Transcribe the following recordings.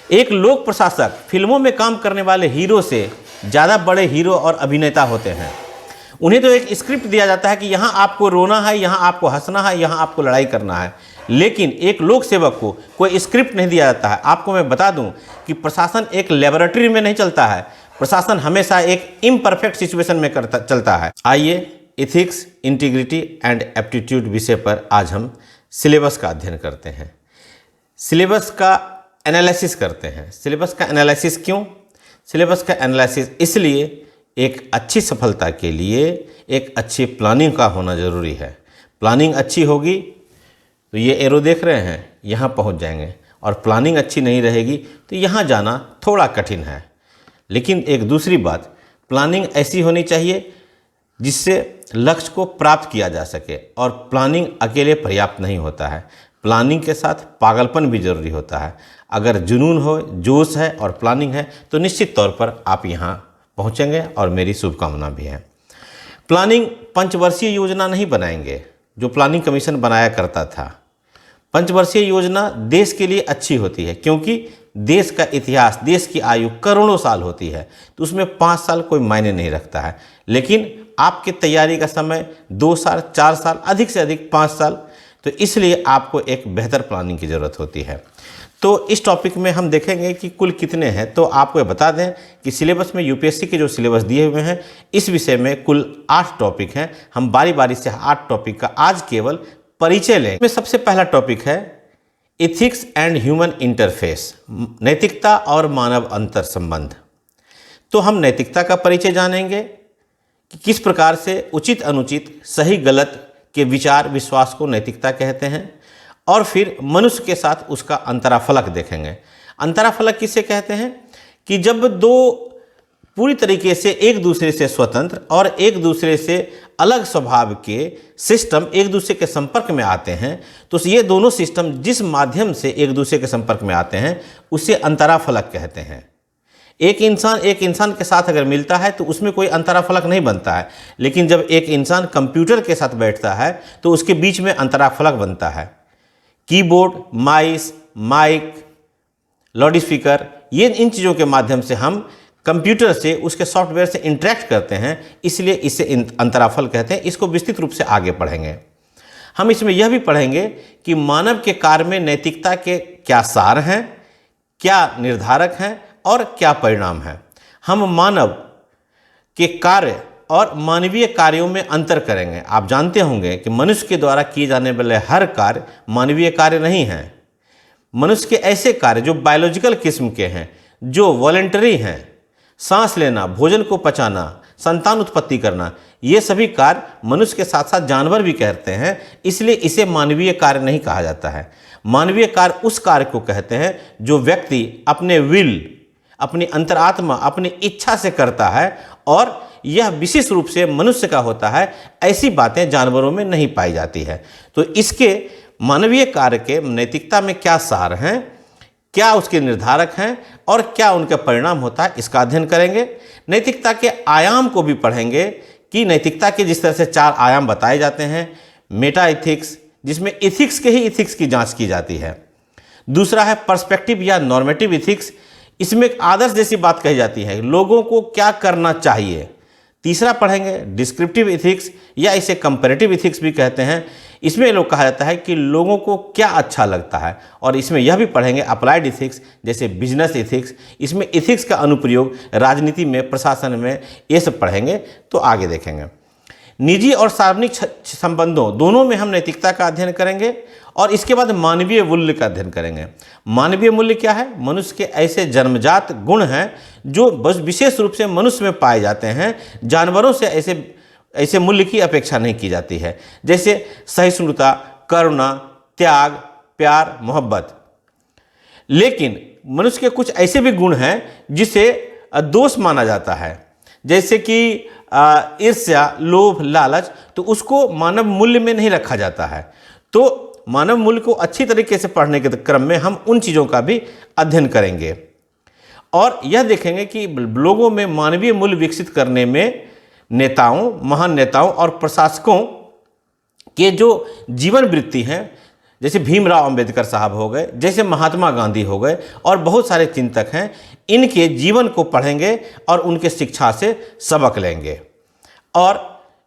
एक लोक प्रशासक फिल्मों में काम करने वाले हीरो से ज़्यादा बड़े हीरो और अभिनेता होते हैं। उन्हें तो एक स्क्रिप्ट दिया जाता है कि यहाँ आपको रोना है, यहाँ आपको हंसना है, यहाँ आपको लड़ाई करना है, लेकिन एक लोक सेवक को कोई स्क्रिप्ट नहीं दिया जाता है। आपको मैं बता दूं कि प्रशासन एक लेबोरेटरी में नहीं चलता है, प्रशासन हमेशा एक इम्परफेक्ट सिचुएशन में चलता है। आइए इथिक्स, इंटीग्रिटी एंड एप्टीट्यूड विषय पर आज हम सिलेबस का अध्ययन करते हैं, सिलेबस का एनालिसिस करते हैं। सिलेबस का एनालिसिस क्यों? सिलेबस का एनालिसिस इसलिए, एक अच्छी सफलता के लिए एक अच्छी प्लानिंग का होना ज़रूरी है। प्लानिंग अच्छी होगी तो ये एरो देख रहे हैं यहाँ पहुँच जाएंगे, और प्लानिंग अच्छी नहीं रहेगी तो यहाँ जाना थोड़ा कठिन है। लेकिन एक दूसरी बात, प्लानिंग ऐसी होनी चाहिए जिससे लक्ष्य को प्राप्त किया जा सके, और प्लानिंग अकेले पर्याप्त नहीं होता है, प्लानिंग के साथ पागलपन भी जरूरी होता है। अगर जुनून हो, जोश है और प्लानिंग है तो निश्चित तौर पर आप यहाँ पहुँचेंगे, और मेरी शुभकामना भी है। प्लानिंग पंचवर्षीय योजना नहीं बनाएंगे जो प्लानिंग कमीशन बनाया करता था। पंचवर्षीय योजना देश के लिए अच्छी होती है, क्योंकि देश का इतिहास, देश की आयु करोड़ों साल होती है, तो उसमें 5 साल कोई मायने नहीं रखता है। लेकिन आपकी तैयारी का समय 2 साल, 4 साल, अधिक से अधिक 5 साल, तो इसलिए आपको एक बेहतर प्लानिंग की ज़रूरत होती है। तो इस टॉपिक में हम देखेंगे कि कुल कितने हैं। तो आपको ये बता दें कि सिलेबस में यूपीएससी के जो सिलेबस दिए हुए हैं, इस विषय में कुल 8 टॉपिक हैं। हम बारी बारी से 8 टॉपिक का आज केवल परिचय लें। इसमें सबसे पहला टॉपिक है इथिक्स एंड ह्यूमन इंटरफेस, नैतिकता और मानव अंतर संबंध। तो हम नैतिकता का परिचय जानेंगे कि किस प्रकार से उचित अनुचित, सही गलत के विचार विश्वास को नैतिकता कहते हैं, और फिर मनुष्य के साथ उसका अंतराफलक देखेंगे। अंतराफलक किसे कहते हैं? कि जब दो पूरी तरीके से एक दूसरे से स्वतंत्र और एक दूसरे से अलग स्वभाव के सिस्टम एक दूसरे के संपर्क में आते हैं, तो ये दोनों सिस्टम जिस माध्यम से एक दूसरे के संपर्क में आते हैं उसे अंतराफलक कहते हैं। एक इंसान के साथ अगर मिलता है तो उसमें कोई अंतराफलक नहीं बनता है, लेकिन जब एक इंसान कंप्यूटर के साथ बैठता है तो उसके बीच में अंतराफलक बनता है। कीबोर्ड, माइक, लाउड स्पीकर, ये इन चीज़ों के माध्यम से हम कंप्यूटर से, उसके सॉफ्टवेयर से इंटरेक्ट करते हैं, इसलिए इसे अंतराफल कहते हैं। इसको विस्तृत रूप से आगे पढ़ेंगे। हम इसमें यह भी पढ़ेंगे कि मानव के कार्य में नैतिकता के क्या सार हैं, क्या निर्धारक हैं और क्या परिणाम हैं। हम मानव के कार्य और मानवीय कार्यों में अंतर करेंगे। आप जानते होंगे कि मनुष्य के द्वारा किए जाने वाले हर कार्य मानवीय कार्य नहीं हैं। मनुष्य के ऐसे कार्य जो बायोलॉजिकल किस्म के हैं, जो वॉलंटरी हैं, सांस लेना, भोजन को पचाना, संतान उत्पत्ति करना, ये सभी कार्य मनुष्य के साथ साथ जानवर भी करते हैं, इसलिए इसे मानवीय कार्य नहीं कहा जाता है। मानवीय कार्य उस कार्य को कहते हैं जो व्यक्ति अपने विल, अपनी अंतरात्मा, अपनी इच्छा से करता है, और यह विशेष रूप से मनुष्य का होता है। ऐसी बातें जानवरों में नहीं पाई जाती है। तो इसके मानवीय कार्य के नैतिकता में क्या सार हैं, क्या उसके निर्धारक हैं और क्या उनका परिणाम होता है, इसका अध्ययन करेंगे। नैतिकता के आयाम को भी पढ़ेंगे कि नैतिकता के जिस तरह से 4 आयाम बताए जाते हैं। मेटा इथिक्स, जिसमें इथिक्स के ही इथिक्स की जांच की जाती है। दूसरा है पर्सपेक्टिव या नॉर्मेटिव इथिक्स, इसमें एक आदर्श जैसी बात कही जाती है, लोगों को क्या करना चाहिए। तीसरा पढ़ेंगे डिस्क्रिप्टिव इथिक्स, या इसे कंपैरेटिव इथिक्स भी कहते हैं। इसमें लोग कहा जाता है कि लोगों को क्या अच्छा लगता है, और इसमें यह भी पढ़ेंगे अप्लाइड इथिक्स, जैसे बिजनेस इथिक्स। इसमें इथिक्स का अनुप्रयोग राजनीति में, प्रशासन में, ये सब पढ़ेंगे। तो आगे देखेंगे निजी और सार्वजनिक संबंधों दोनों में हम नैतिकता का अध्ययन करेंगे, और इसके बाद मानवीय मूल्य का अध्ययन करेंगे। मानवीय मूल्य क्या है? मनुष्य के ऐसे जन्मजात गुण हैं जो बस विशेष रूप से मनुष्य में पाए जाते हैं, जानवरों से ऐसे मूल्य की अपेक्षा नहीं की जाती है, जैसे सहिष्णुता, करुणा, त्याग, प्यार, मोहब्बत। लेकिन मनुष्य के कुछ ऐसे भी गुण हैं जिसे दोष माना जाता है, जैसे कि ईर्ष्या, लोभ, लालच, तो उसको मानव मूल्य में नहीं रखा जाता है। तो मानव मूल्य को अच्छी तरीके से पढ़ने के क्रम में हम उन चीज़ों का भी अध्ययन करेंगे, और यह देखेंगे कि लोगों में मानवीय मूल्य विकसित करने में नेताओं, महान नेताओं और प्रशासकों के जो जीवन वृत्ति हैं, जैसे भीमराव अंबेडकर साहब हो गए, जैसे महात्मा गांधी हो गए और बहुत सारे चिंतक हैं, इनके जीवन को पढ़ेंगे और उनके शिक्षा से सबक लेंगे। और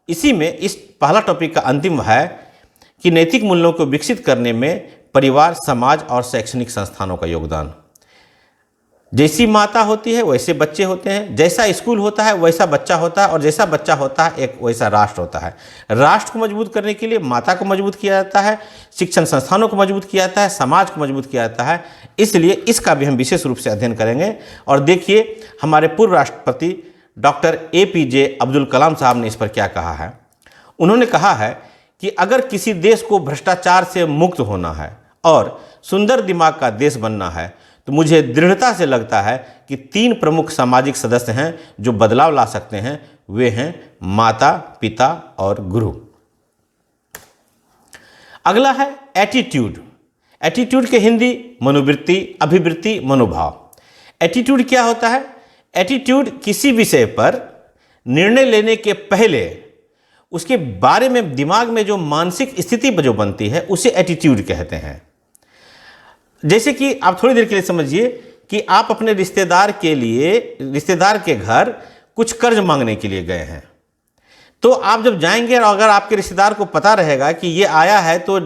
इसी में इस पहला टॉपिक का अंतिम है कि नैतिक मूल्यों को विकसित करने में परिवार, समाज और शैक्षणिक संस्थानों का योगदान। जैसी माता होती है वैसे बच्चे होते हैं, जैसा स्कूल होता है वैसा बच्चा होता है, और जैसा बच्चा होता है एक वैसा राष्ट्र होता है। राष्ट्र को मजबूत करने के लिए माता को मजबूत किया जाता है, शिक्षण संस्थानों को मजबूत किया जाता है, समाज को मजबूत किया जाता है। इसलिए इसका भी हम विशेष रूप से अध्ययन करेंगे। और देखिए हमारे पूर्व राष्ट्रपति डॉक्टर APJ अब्दुल कलाम साहब ने इस पर क्या कहा है। उन्होंने कहा है कि अगर किसी देश को भ्रष्टाचार से मुक्त होना है और सुंदर दिमाग का देश बनना है तो मुझे दृढ़ता से लगता है कि 3 प्रमुख सामाजिक सदस्य हैं जो बदलाव ला सकते हैं। वे हैं माता, पिता और गुरु। अगला है एटीट्यूड। एटीट्यूड के हिंदी मनोवृत्ति, अभिवृत्ति, मनोभाव। एटीट्यूड क्या होता है? एटीट्यूड किसी विषय पर निर्णय लेने के पहले उसके बारे में दिमाग में जो मानसिक स्थिति जो बनती है उसे एटीट्यूड कहते हैं। जैसे कि आप थोड़ी देर के लिए समझिए कि आप अपने रिश्तेदार के घर कुछ कर्ज मांगने के लिए गए हैं। तो आप जब जाएंगे और अगर आपके रिश्तेदार को पता रहेगा कि ये आया है तो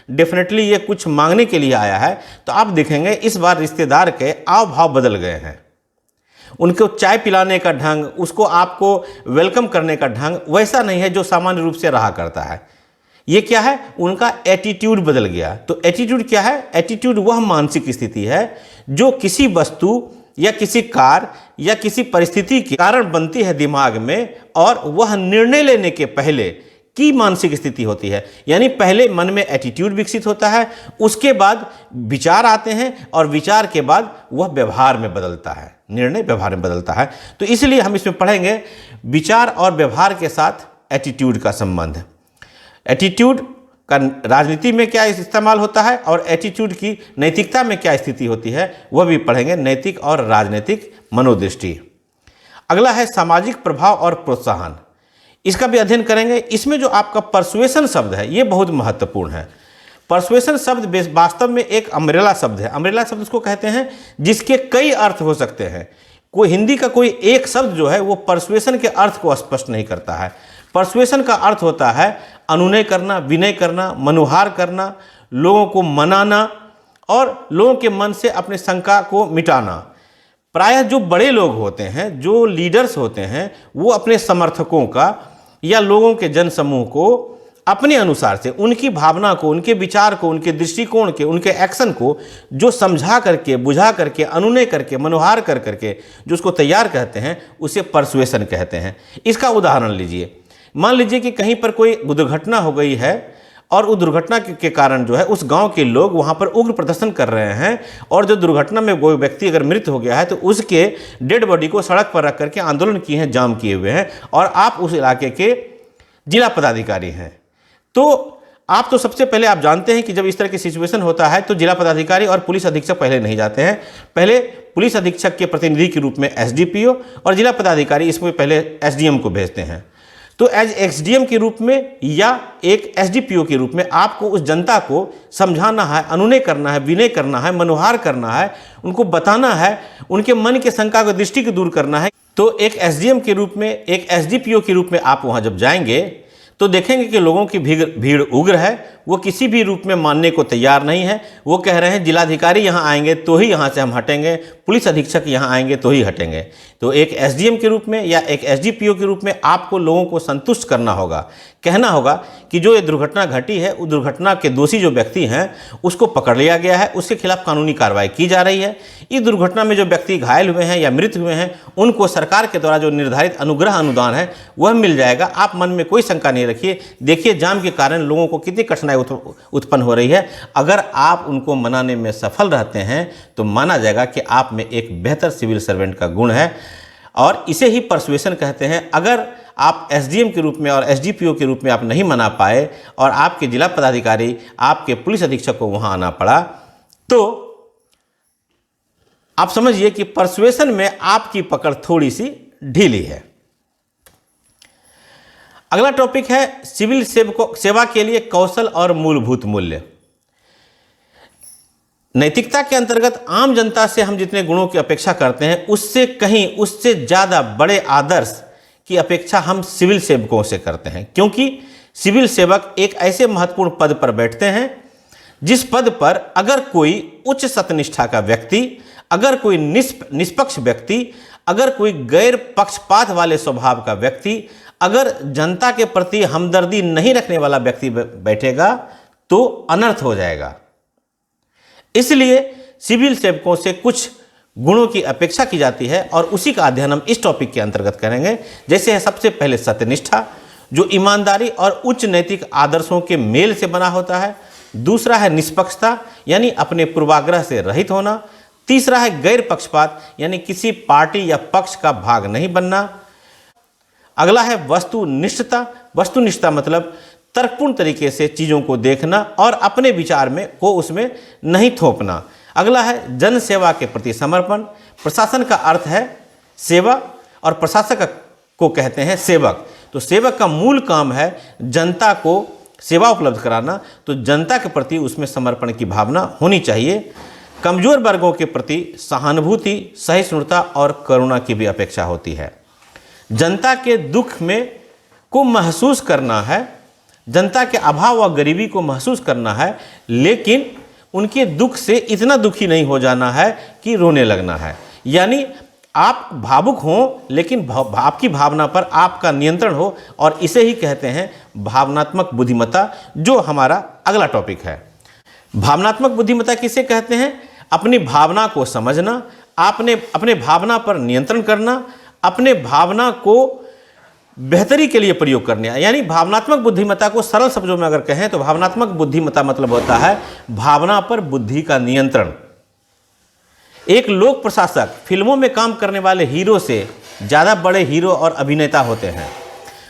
डेफिनेटली ये कुछ मांगने के लिए आया है, तो आप देखेंगे इस बार रिश्तेदार के आव भाव बदल गए हैं। उनको चाय पिलाने का ढंग, उसको आपको वेलकम करने का ढंग वैसा नहीं है जो सामान्य रूप से रहा करता है। ये क्या है? उनका एटीट्यूड बदल गया। तो एटीट्यूड क्या है? एटीट्यूड वह मानसिक स्थिति है जो किसी वस्तु या किसी कार्य या किसी परिस्थिति के कारण बनती है दिमाग में, और वह निर्णय लेने के पहले की मानसिक स्थिति होती है। यानी पहले मन में एटीट्यूड विकसित होता है, उसके बाद विचार आते हैं और विचार के बाद वह व्यवहार में बदलता है, निर्णय व्यवहार में बदलता है। तो इसलिए हम इसमें पढ़ेंगे विचार और व्यवहार के साथ एटीट्यूड का संबंध। एटीट्यूड का राजनीति में क्या इस्तेमाल होता है और एटीट्यूड की नैतिकता में क्या स्थिति होती है वह भी पढ़ेंगे, नैतिक और राजनीतिक मनोदृष्टि। अगला है सामाजिक प्रभाव और प्रोत्साहन। इसका भी अध्ययन करेंगे। इसमें जो आपका परसुएशन शब्द है ये बहुत महत्वपूर्ण है। परसुएशन शब्द वास्तव में एक अम्ब्रेला शब्द है। अम्ब्रेला शब्द उसको कहते हैं जिसके कई अर्थ हो सकते हैं। कोई हिंदी का कोई एक शब्द जो है वो परसुएशन के अर्थ को स्पष्ट नहीं करता है। परसुएशन का अर्थ होता है अनुनय करना, विनय करना, मनुहार करना, लोगों को मनाना और लोगों के मन से अपने शंका को मिटाना। प्रायः जो बड़े लोग होते हैं, जो लीडर्स होते हैं, वो अपने समर्थकों का या लोगों के जनसमूह को अपने अनुसार से उनकी भावना को, उनके विचार को, उनके दृष्टिकोण के, उनके एक्शन को जो समझा करके, बुझा करके, अनुनय करके, मनुहार कर करके जो उसको तैयार कहते हैं उसे परसुएशन कहते हैं। इसका उदाहरण लीजिए। मान लीजिए कि कहीं पर कोई दुर्घटना हो गई है और उस दुर्घटना के कारण जो है उस गांव के लोग वहां पर उग्र प्रदर्शन कर रहे हैं, और जो दुर्घटना में कोई व्यक्ति अगर मृत हो गया है तो उसके डेड बॉडी को सड़क पर रख करके आंदोलन किए हैं, जाम किए हुए हैं, और आप उस इलाके के जिला पदाधिकारी हैं। तो आप तो सबसे पहले आप जानते हैं कि जब इस तरह की सिचुएशन होता है तो जिला पदाधिकारी और पुलिस अधीक्षक पहले नहीं जाते हैं। पहले पुलिस अधीक्षक के प्रतिनिधि के रूप में SDPO और जिला पदाधिकारी इसमें पहले SDM को भेजते हैं। तो एज SDM के रूप में या एक SDPO के रूप में आपको उस जनता को समझाना है, अनुनय करना है, विनय करना है, मनुहार करना है, उनको बताना है, उनके मन के शंका को, दृष्टि को दूर करना है। तो एक SDM के रूप में, एक SDPO के रूप में आप वहाँ जब जाएंगे तो देखेंगे कि लोगों की भीड़ उग्र है, वो किसी भी रूप में मानने को तैयार नहीं है। वो कह रहे हैं जिलाधिकारी यहाँ आएंगे तो ही यहाँ से हम हटेंगे, पुलिस अधीक्षक यहाँ आएंगे तो ही हटेंगे। तो एक SDM के रूप में या एक SDPO के रूप में आपको लोगों को संतुष्ट करना होगा, कहना होगा कि जो ये दुर्घटना घटी है उस दुर्घटना के दोषी जो व्यक्ति हैं उसको पकड़ लिया गया है, उसके खिलाफ कानूनी कार्रवाई की जा रही है। इस दुर्घटना में जो व्यक्ति घायल हुए हैं या मृत हुए हैं उनको सरकार के द्वारा जो निर्धारित अनुग्रह अनुदान है वह मिल जाएगा। आप मन में कोई शंका नहीं रखिए। देखिए जाम के कारण लोगों को कितनी कठिनाई उत्पन्न हो रही है। अगर आप उनको मनाने में सफल रहते हैं तो माना जाएगा कि आप में एक बेहतर सिविल सर्वेंट का गुण है, और इसे ही परसुएशन कहते हैं। अगर आप SDM के रूप में और SDPO के रूप में आप नहीं मना पाए और आपके जिला पदाधिकारी, आपके पुलिस अधीक्षक को वहां आना पड़ा, तो आप समझिए कि परसुएशन में आपकी पकड़ थोड़ी सी ढीली है। अगला टॉपिक है सिविल सेवा के लिए कौशल और मूलभूत मूल्य। नैतिकता के अंतर्गत आम जनता से हम जितने गुणों की अपेक्षा करते हैं उससे ज़्यादा बड़े आदर्श की अपेक्षा हम सिविल सेवकों से करते हैं, क्योंकि सिविल सेवक एक ऐसे महत्वपूर्ण पद पर बैठते हैं जिस पद पर अगर कोई उच्च सत्यनिष्ठा का व्यक्ति, अगर कोई निष्पक्ष व्यक्ति, अगर कोई गैर पक्षपात वाले स्वभाव का व्यक्ति, अगर जनता के प्रति हमदर्दी नहीं रखने वाला व्यक्ति बैठेगा तो अनर्थ हो जाएगा। इसलिए सिविल सेवकों से कुछ गुणों की अपेक्षा की जाती है और उसी का अध्ययन हम इस टॉपिक के अंतर्गत करेंगे। जैसे है सबसे पहले सत्यनिष्ठा, जो ईमानदारी और उच्च नैतिक आदर्शों के मेल से बना होता है। दूसरा है निष्पक्षता, यानी अपने पूर्वाग्रह से रहित होना। तीसरा है गैर पक्षपात, यानी किसी पार्टी या पक्ष का भाग नहीं बनना। अगला है वस्तुनिष्ठता। वस्तुनिष्ठता मतलब तर्कपूर्ण तरीके से चीज़ों को देखना और अपने विचार में को उसमें नहीं थोपना। अगला है जन सेवा के प्रति समर्पण। प्रशासन का अर्थ है सेवा और प्रशासक को कहते हैं सेवक। तो सेवक का मूल काम है जनता को सेवा उपलब्ध कराना, तो जनता के प्रति उसमें समर्पण की भावना होनी चाहिए। कमज़ोर वर्गों के प्रति सहानुभूति, सहिष्णुता और करुणा की भी अपेक्षा होती है। जनता के दुख में को महसूस करना है, जनता के अभाव व गरीबी को महसूस करना है, लेकिन उनके दुख से इतना दुखी नहीं हो जाना है कि रोने लगना है। यानी आप भावुक हों लेकिन आपकी भावना पर आपका नियंत्रण हो, और इसे ही कहते हैं भावनात्मक बुद्धिमत्ता, जो हमारा अगला टॉपिक है। भावनात्मक बुद्धिमत्ता किसे कहते हैं? अपनी भावना को समझना, अपने भावना पर नियंत्रण करना, अपने भावना को बेहतरी के लिए प्रयोग करने। यानी भावनात्मक बुद्धिमत्ता को सरल शब्दों में अगर कहें तो भावनात्मक बुद्धिमत्ता मतलब होता है भावना पर बुद्धि का नियंत्रण। एक लोक प्रशासक फिल्मों में काम करने वाले हीरो से ज़्यादा बड़े हीरो और अभिनेता होते हैं।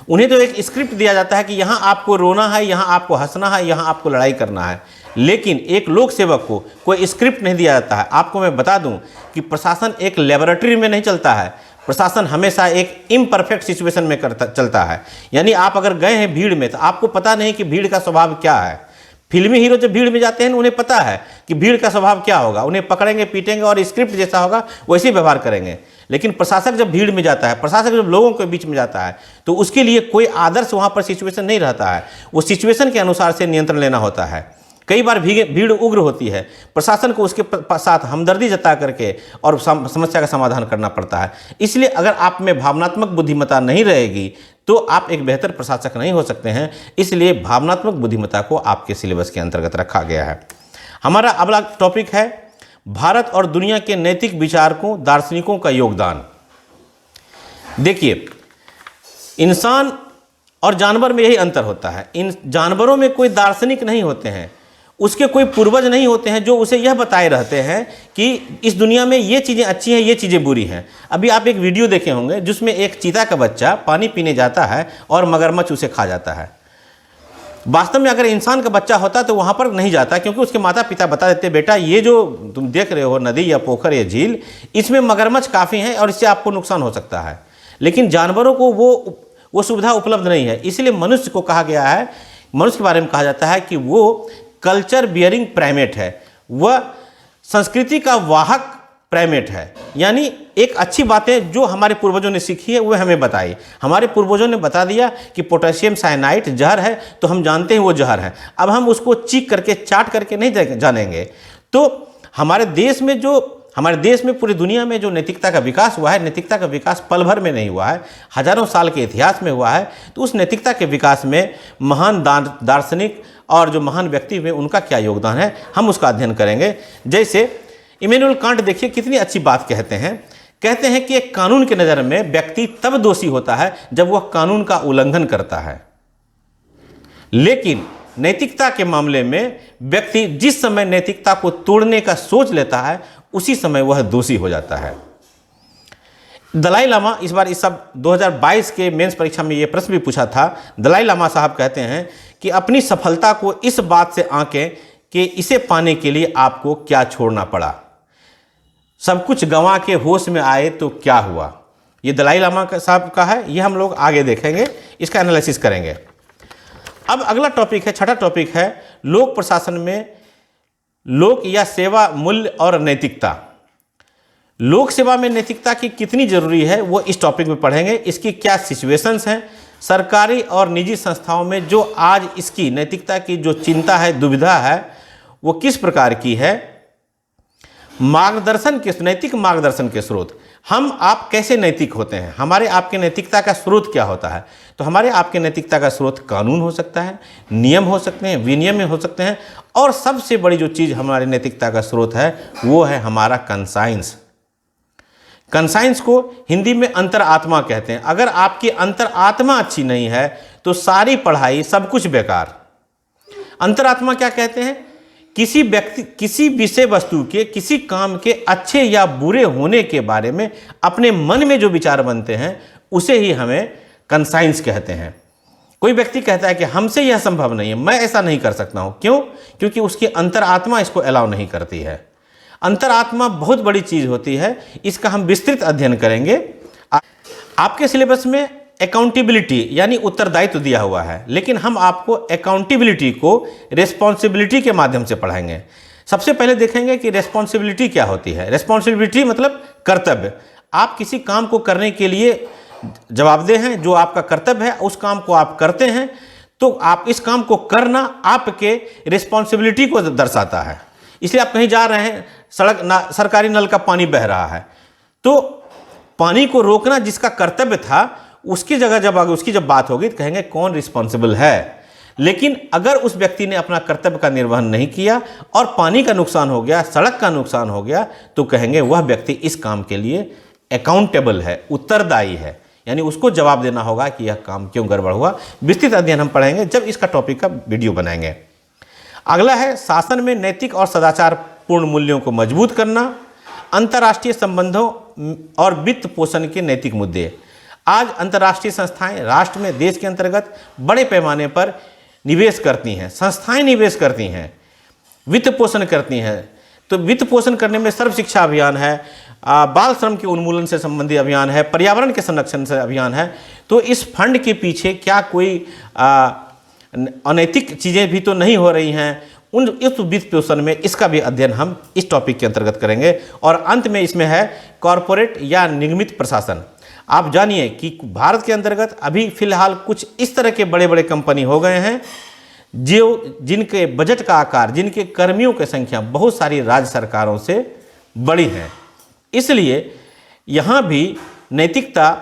उन्हें तो एक स्क्रिप्ट दिया जाता है कि यहाँ आपको रोना है, यहाँ आपको हंसना है, यहाँ आपको लड़ाई करना है, लेकिन एक लोक सेवक को कोई स्क्रिप्ट नहीं दिया जाता है। आपको मैं बता दूं कि प्रशासन एक लेबोरेटरी में नहीं चलता है। प्रशासन हमेशा एक इम्परफेक्ट सिचुएशन में चलता है। यानी आप अगर गए हैं भीड़ में तो आपको पता नहीं कि भीड़ का स्वभाव क्या है। फिल्मी हीरो जब भीड़ में जाते हैं उन्हें पता है कि भीड़ का स्वभाव क्या होगा, उन्हें पकड़ेंगे, पीटेंगे और स्क्रिप्ट जैसा होगा वैसे ही व्यवहार करेंगे। लेकिन प्रशासक जब भीड़ में जाता है, प्रशासक जब लोगों के बीच में जाता है, तो उसके लिए कोई आदर्श वहाँ पर सिचुएशन नहीं रहता है। वो सिचुएशन के अनुसार से नियंत्रण लेना होता है। कई बार भीड़ उग्र होती है, प्रशासन को उसके साथ हमदर्दी जता करके और समस्या का समाधान करना पड़ता है। इसलिए अगर आप में भावनात्मक बुद्धिमत्ता नहीं रहेगी तो आप एक बेहतर प्रशासक नहीं हो सकते हैं। इसलिए भावनात्मक बुद्धिमत्ता को आपके सिलेबस के अंतर्गत रखा गया है। हमारा अगला टॉपिक है भारत और दुनिया के नैतिक विचारकों, दार्शनिकों का योगदान। देखिए, इंसान और जानवर में यही अंतर होता है। इन जानवरों में कोई दार्शनिक नहीं होते हैं, उसके कोई पूर्वज नहीं होते हैं जो उसे यह बताए रहते हैं कि इस दुनिया में ये चीज़ें अच्छी हैं, ये चीज़ें बुरी हैं। अभी आप एक वीडियो देखे होंगे जिसमें एक चीता का बच्चा पानी पीने जाता है और मगरमच्छ उसे खा जाता है। वास्तव में अगर इंसान का बच्चा होता तो वहाँ पर नहीं जाता, क्योंकि उसके माता पिता बता देते बेटा ये जो तुम देख रहे हो नदी या पोखर या झील, इसमें मगरमच्छ काफ़ी हैं और इससे आपको नुकसान हो सकता है। लेकिन जानवरों को वो सुविधा उपलब्ध नहीं है। इसलिए मनुष्य को कहा गया है, मनुष्य के बारे में कहा जाता है कि वो कल्चर बियरिंग प्राइमेट है, वह संस्कृति का वाहक प्राइमेट है। यानी एक अच्छी बातें जो हमारे पूर्वजों ने सीखी है वह हमें बताई। हमारे पूर्वजों ने बता दिया कि पोटेशियम साइनाइड जहर है, तो हम जानते हैं वो जहर है। अब हम उसको चीख करके चाट करके नहीं जानेंगे। तो हमारे देश में पूरी दुनिया में जो नैतिकता का विकास हुआ है, नैतिकता का विकास पल भर में नहीं हुआ है, हजारों साल के इतिहास में हुआ है। तो उस नैतिकता के विकास में महान दार्शनिक और जो महान व्यक्ति हुए उनका क्या योगदान है, हम उसका अध्ययन करेंगे। जैसे इमैनुअल कांट, देखिए कितनी अच्छी बात कहते हैं कि एक कानून के नज़र में व्यक्ति तब दोषी होता है जब वह कानून का उल्लंघन करता है, लेकिन नैतिकता के मामले में व्यक्ति जिस समय नैतिकता को तोड़ने का सोच लेता है उसी समय वह दोषी हो जाता है। दलाई लामा, इस बार इस सब 2022 के मेंस परीक्षा में ये प्रश्न भी पूछा था। दलाई लामा साहब कहते हैं कि अपनी सफलता को इस बात से आंकें कि इसे पाने के लिए आपको क्या छोड़ना पड़ा। सब कुछ गंवा के होश में आए तो क्या हुआ। ये दलाई लामा साहब का है, ये हम लोग आगे देखेंगे, इसका एनालिसिस करेंगे। अब अगला टॉपिक है, छठा टॉपिक है लोक प्रशासन में लोक या सेवा मूल्य और नैतिकता। लोक सेवा में नैतिकता की कितनी जरूरी है वो इस टॉपिक में पढ़ेंगे। इसकी क्या सिचुएशंस हैं, सरकारी और निजी संस्थाओं में जो आज इसकी नैतिकता की जो चिंता है, दुविधा है, वो किस प्रकार की है। मार्गदर्शन के नैतिक मार्गदर्शन के स्रोत, हम आप कैसे नैतिक होते हैं, हमारे आपके नैतिकता का स्रोत क्या होता है। तो हमारे आपके नैतिकता का स्रोत कानून हो सकता है, नियम हो सकते हैं, विनियम हो सकते हैं, और सबसे बड़ी जो चीज़ हमारी नैतिकता का स्रोत है वो है हमारा कंसाइंस। कंसाइंस को हिंदी में अंतरात्मा कहते हैं। अगर आपकी अंतरात्मा अच्छी नहीं है तो सारी पढ़ाई सब कुछ बेकार। अंतरात्मा क्या कहते हैं, किसी व्यक्ति, किसी विषय वस्तु के, किसी काम के अच्छे या बुरे होने के बारे में अपने मन में जो विचार बनते हैं उसे ही हमें कंसाइंस कहते हैं। कोई व्यक्ति कहता है कि हमसे यह संभव नहीं है, मैं ऐसा नहीं कर सकता हूँ, क्यों? क्योंकि उसकी अंतरात्मा इसको अलाउ नहीं करती है। अंतरात्मा बहुत बड़ी चीज़ होती है, इसका हम विस्तृत अध्ययन करेंगे। आपके सिलेबस में अकाउंटेबिलिटी यानी उत्तरदायित्व दिया हुआ है, लेकिन हम आपको अकाउंटेबिलिटी को रिस्पॉन्सिबिलिटी के माध्यम से पढ़ाएंगे। सबसे पहले देखेंगे कि रिस्पॉन्सिबिलिटी क्या होती है। रिस्पॉन्सिबिलिटी मतलब कर्तव्य। आप किसी काम को करने के लिए जवाबदेह हैं, जो आपका कर्तव्य है उस काम को आप करते हैं, तो आप इस काम को करना आपके रिस्पॉन्सिबिलिटी को दर्शाता है। इसलिए आप कहीं जा रहे हैं, सरकारी नल का पानी बह रहा है, तो पानी को रोकना जिसका कर्तव्य था उसकी जगह जब बात होगी तो कहेंगे कौन रिस्पॉन्सिबल है। लेकिन अगर उस व्यक्ति ने अपना कर्तव्य का निर्वहन नहीं किया और पानी का नुकसान हो गया, सड़क का नुकसान हो गया, तो कहेंगे वह व्यक्ति इस काम के लिए अकाउंटेबल है, उत्तरदायी है, यानी उसको जवाब देना होगा कि यह काम क्यों गड़बड़ हुआ। विस्तृत अध्ययन हम पढ़ेंगे जब इसका टॉपिक का वीडियो बनाएंगे। अगला है शासन में नैतिक और सदाचार पूर्ण मूल्यों को मजबूत करना, अंतर्राष्ट्रीय संबंधों और वित्त पोषण के नैतिक मुद्दे। आज अंतर्राष्ट्रीय संस्थाएं राष्ट्र में, देश के अंतर्गत बड़े पैमाने पर निवेश करती हैं, संस्थाएं निवेश करती हैं, वित्त पोषण करती हैं। तो वित्त पोषण करने में सर्व शिक्षा अभियान है, बाल श्रम के उन्मूलन से संबंधित अभियान है, पर्यावरण के संरक्षण से अभियान है। तो इस फंड के पीछे क्या कोई अनैतिक चीज़ें भी तो नहीं हो रही हैं? इस वित्त पोषण में इसका भी अध्ययन हम इस टॉपिक के अंतर्गत करेंगे। और अंत में इसमें है कॉरपोरेट या निगमित प्रशासन। आप जानिए कि भारत के अंतर्गत अभी फिलहाल कुछ इस तरह के बड़े बड़े कंपनी हो गए हैं जिनके बजट का आकार, जिनके कर्मियों की संख्या बहुत सारी राज्य सरकारों से बड़ी है। इसलिए यहाँ भी नैतिकता,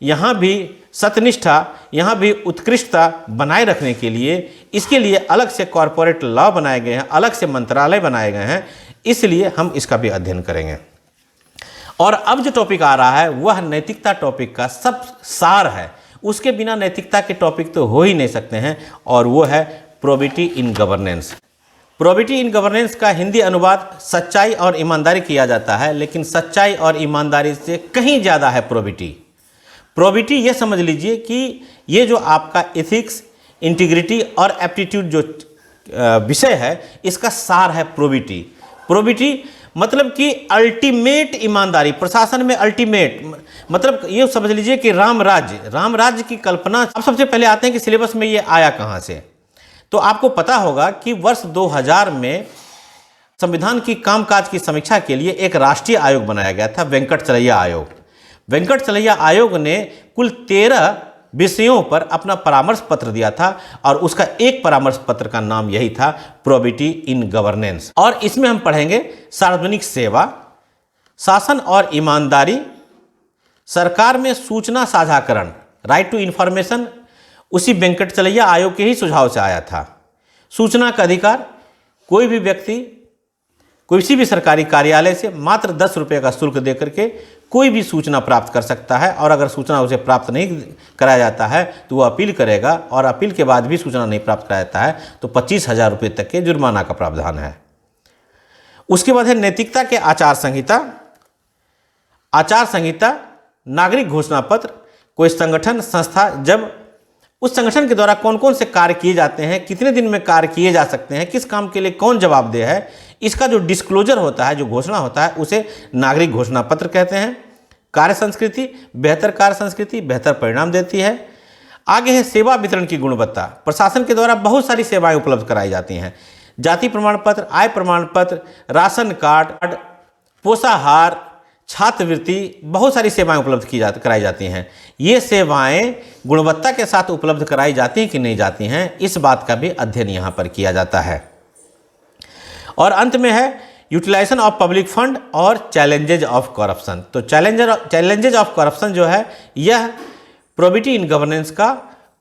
यहाँ भी सत्यनिष्ठा, यहाँ भी उत्कृष्टता बनाए रखने के लिए इसके लिए अलग से कॉरपोरेट लॉ बनाए गए हैं, अलग से मंत्रालय बनाए गए हैं। इसलिए हम इसका भी अध्ययन करेंगे। और अब जो टॉपिक आ रहा है वह नैतिकता टॉपिक का सब सार है। उसके बिना नैतिकता के टॉपिक तो हो ही नहीं सकते हैं, और वो है probity in governance. Probity in governance का हिंदी अनुवाद सच्चाई और ईमानदारी किया जाता है, लेकिन सच्चाई और ईमानदारी से कहीं ज़्यादा है प्रोबिटी। प्रोबिटी ये समझ लीजिए कि ये जो आपका एथिक्स, इंटीग्रिटी और एप्टीट्यूड जो विषय है, इसका सार है प्रोबिटी। प्रोबिटी मतलब कि अल्टीमेट ईमानदारी, प्रशासन में अल्टीमेट, मतलब ये समझ लीजिए कि राम राज्य की कल्पना। अब सबसे पहले आते हैं कि सिलेबस में ये आया कहाँ से। तो आपको पता होगा कि वर्ष 2000 में संविधान की कामकाज की समीक्षा के लिए एक राष्ट्रीय आयोग बनाया गया था, वेंकटचलैया आयोग। वेंकटचलैया आयोग ने कुल 13 विषयों पर अपना परामर्श पत्र दिया था, और उसका एक परामर्श पत्र का नाम यही था प्रोबिटी इन गवर्नेंस। और इसमें हम पढ़ेंगे सार्वजनिक सेवा, शासन और ईमानदारी, सरकार में सूचना साझाकरण, राइट टू इन्फॉर्मेशन, उसी वेंकटचलैया आयोग के ही सुझाव से आया था। सूचना का अधिकार, कोई भी व्यक्ति किसी भी सरकारी कार्यालय से मात्र 10 रुपये का शुल्क दे करके कोई भी सूचना प्राप्त कर सकता है, और अगर सूचना उसे प्राप्त नहीं कराया जाता है तो वह अपील करेगा, और अपील के बाद भी सूचना नहीं प्राप्त कराया जाता है तो 25,000 रुपये तक के जुर्माना का प्रावधान है। उसके बाद है नैतिकता के आचार संहिता। आचार संहिता, नागरिक घोषणा पत्र, कोई संगठन, संस्था, जब उस संगठन के द्वारा कौन कौन से कार्य किए जाते हैं, कितने दिन में कार्य किए जा सकते हैं, किस काम के लिए कौन जवाबदेह है, इसका जो डिस्क्लोजर होता है, जो घोषणा होता है, उसे नागरिक घोषणा पत्र कहते हैं। कार्य संस्कृति, बेहतर कार्य संस्कृति बेहतर परिणाम देती है। आगे है सेवा वितरण की गुणवत्ता। प्रशासन के द्वारा बहुत सारी सेवाएं उपलब्ध कराई जाती हैं, जाति प्रमाण पत्र, आय प्रमाण पत्र, राशन कार्ड, पोषाहार, छात्रवृत्ति, बहुत सारी सेवाएं उपलब्ध कराई जाती हैं। ये सेवाएं गुणवत्ता के साथ उपलब्ध कराई जाती हैं कि नहीं जाती हैं, इस बात का भी अध्ययन यहाँ पर किया जाता है। और अंत में है यूटिलाइजेशन ऑफ पब्लिक फंड और चैलेंजेज ऑफ करप्शन। तो चैलेंजेज ऑफ करप्शन जो है यह प्रोबिटी इन गवर्नेंस का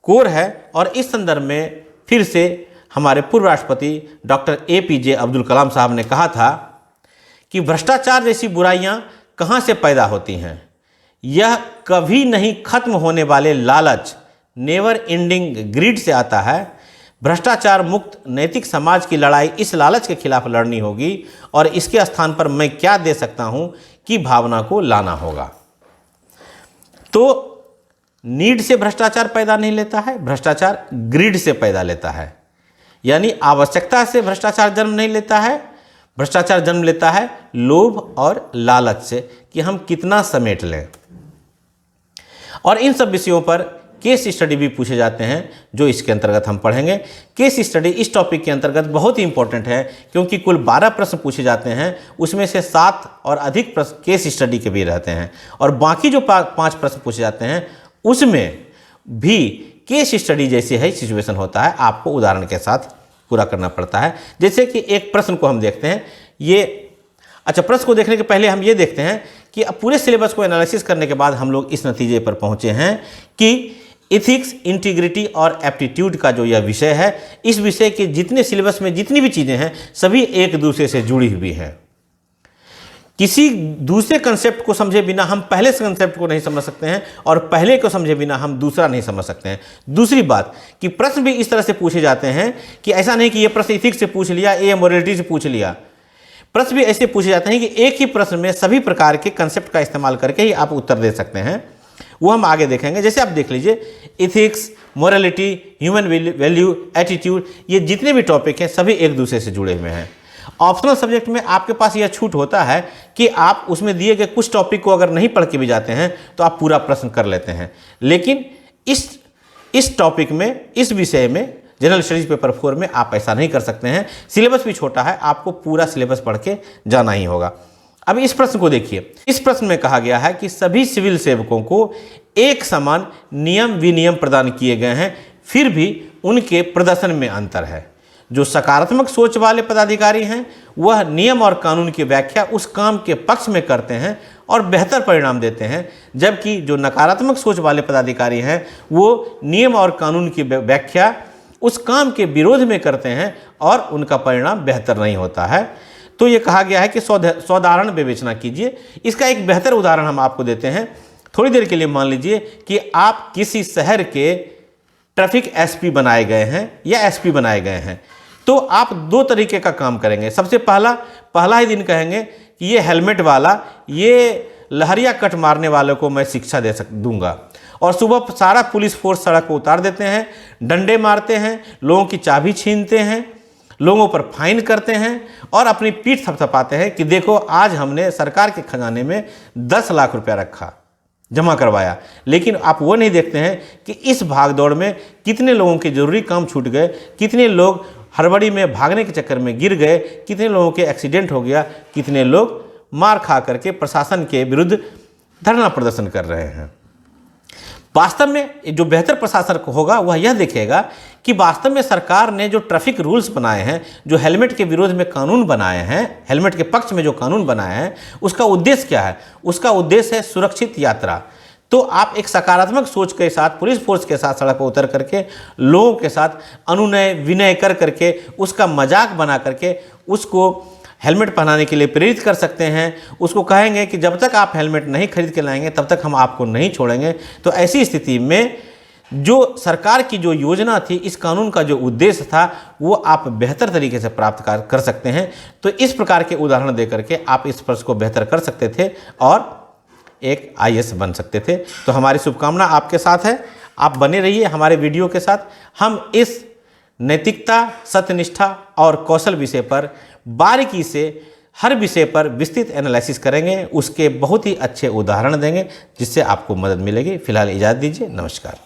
कोर है। और इस संदर्भ में फिर से हमारे पूर्व राष्ट्रपति डॉक्टर APJ अब्दुल कलाम साहब ने कहा था कि भ्रष्टाचार जैसी बुराइयां कहाँ से पैदा होती हैं? यह कभी नहीं खत्म होने वाले लालच, नेवर एंडिंग ग्रीड से आता है। भ्रष्टाचार मुक्त नैतिक समाज की लड़ाई इस लालच के खिलाफ लड़नी होगी और इसके स्थान पर मैं क्या दे सकता हूं की भावना को लाना होगा। तो नीड से भ्रष्टाचार पैदा नहीं लेता है, भ्रष्टाचार ग्रीड से पैदा लेता है। यानी आवश्यकता से भ्रष्टाचार जन्म नहीं लेता है, भ्रष्टाचार जन्म लेता है लोभ और लालच से कि हम कितना समेट लें। और इन सब विषयों पर केस स्टडी भी पूछे जाते हैं जो इसके अंतर्गत हम पढ़ेंगे। केस स्टडी इस टॉपिक के अंतर्गत बहुत ही इंपॉर्टेंट है क्योंकि कुल 12 प्रश्न पूछे जाते हैं, उसमें से 7 और अधिक प्रश्न केस स्टडी के भी रहते हैं और बाकी जो 5 प्रश्न पूछे जाते हैं उसमें भी केस स्टडी जैसे है सिचुएशन होता है, आपको उदाहरण के साथ पूरा करना पड़ता है। जैसे कि एक प्रश्न को हम देखते हैं, प्रश्न को देखने के पहले हम ये देखते हैं कि पूरे सिलेबस को एनालिसिस करने के बाद हम लोग इस नतीजे पर पहुंचे हैं कि इथिक्स, इंटीग्रिटी और एप्टीट्यूड का जो यह विषय है, इस विषय के जितने सिलेबस में जितनी भी चीज़ें हैं सभी एक दूसरे से जुड़ी हुई हैं। किसी दूसरे कंसेप्ट को समझे बिना हम पहले कंसेप्ट को नहीं समझ सकते हैं और पहले को समझे बिना हम दूसरा नहीं समझ सकते हैं। दूसरी बात कि प्रश्न भी इस तरह से पूछे जाते हैं कि ऐसा नहीं कि ये प्रश्न इथिक्स से पूछ लिया, ये मोरालिटी से पूछ लिया। प्रश्न भी ऐसे पूछे जाते हैं कि एक ही प्रश्न में सभी प्रकार के कंसेप्ट का इस्तेमाल करके ही आप उत्तर दे सकते हैं। वो हम आगे देखेंगे। जैसे आप देख लीजिए, ethics, morality, human value, attitude, ये जितने भी टॉपिक हैं सभी एक दूसरे से जुड़े हुए हैं। ऑप्शनल सब्जेक्ट में आपके पास यह छूट होता है कि आप उसमें दिए गए कुछ टॉपिक को अगर नहीं पढ़ के भी जाते हैं तो आप पूरा प्रश्न कर लेते हैं, लेकिन इस टॉपिक में, इस विषय में, जनरल स्टडीज पेपर 4 में आप ऐसा नहीं कर सकते हैं। सिलेबस भी छोटा है, आपको पूरा सिलेबस पढ़ के जाना ही होगा। अब इस प्रश्न को देखिए। इस प्रश्न में कहा गया है कि सभी सिविल सेवकों को एक समान नियम विनियम प्रदान किए गए हैं, फिर भी उनके प्रदर्शन में अंतर है। जो सकारात्मक सोच वाले पदाधिकारी हैं वह नियम और कानून की व्याख्या उस काम के पक्ष में करते हैं और बेहतर परिणाम देते हैं, जबकि जो नकारात्मक सोच वाले पदाधिकारी हैं वो नियम और कानून की व्याख्या उस काम के विरोध में करते हैं और उनका परिणाम बेहतर नहीं होता है। तो ये कहा गया है कि साधारण विवेचना कीजिए। इसका एक बेहतर उदाहरण हम आपको देते हैं। थोड़ी देर के लिए मान लीजिए कि आप किसी शहर के ट्रैफिक एसपी बनाए गए हैं या एसपी बनाए गए हैं, तो आप 2 तरीके का काम करेंगे। सबसे पहला ही दिन कहेंगे कि ये हेलमेट वाला, ये लहरिया कट मारने वालों को मैं शिक्षा दूंगा, और सुबह सारा पुलिस फोर्स सड़क पर उतार देते हैं, डंडे मारते हैं, लोगों की चाबी छीनते हैं, लोगों पर फाइन करते हैं और अपनी पीठ थपथपाते हैं कि देखो आज हमने सरकार के खजाने में 10 लाख रुपया रखा, जमा करवाया। लेकिन आप वो नहीं देखते हैं कि इस भागदौड़ में कितने लोगों के जरूरी काम छूट गए, कितने लोग हड़बड़ी में भागने के चक्कर में गिर गए, कितने लोगों के एक्सीडेंट हो गया, कितने लोग मार खा करके प्रशासन के विरुद्ध धरना प्रदर्शन कर रहे हैं। वास्तव में जो बेहतर प्रशासन होगा वह यह देखेगा कि वास्तव में सरकार ने जो ट्रैफिक रूल्स बनाए हैं, जो हेलमेट के विरोध में कानून बनाए हैं, हेलमेट के पक्ष में जो कानून बनाए हैं, उसका उद्देश्य क्या है? उसका उद्देश्य है सुरक्षित यात्रा। तो आप एक सकारात्मक सोच के साथ पुलिस फोर्स के साथ सड़क पर उतर करके लोगों के साथ अनुनय विनय कर करके उसका मजाक बना करके उसको हेलमेट पहनाने के लिए प्रेरित कर सकते हैं। उसको कहेंगे कि जब तक आप हेलमेट नहीं खरीद के लाएंगे तब तक हम आपको नहीं छोड़ेंगे। तो ऐसी स्थिति में जो सरकार की जो योजना थी, इस कानून का जो उद्देश्य था, वो आप बेहतर तरीके से प्राप्त कर सकते हैं। तो इस प्रकार के उदाहरण दे करके आप इस प्रश्न को बेहतर कर सकते थे और एक IAS बन सकते थे। तो हमारी शुभकामना आपके साथ है, आप बने रहिए हमारे वीडियो के साथ। हम इस नैतिकता, सत्यनिष्ठा और कौशल विषय पर बारीकी से हर विषय पर विस्तृत एनालिसिस करेंगे, उसके बहुत ही अच्छे उदाहरण देंगे जिससे आपको मदद मिलेगी। फिलहाल इजाज़त दीजिए, नमस्कार।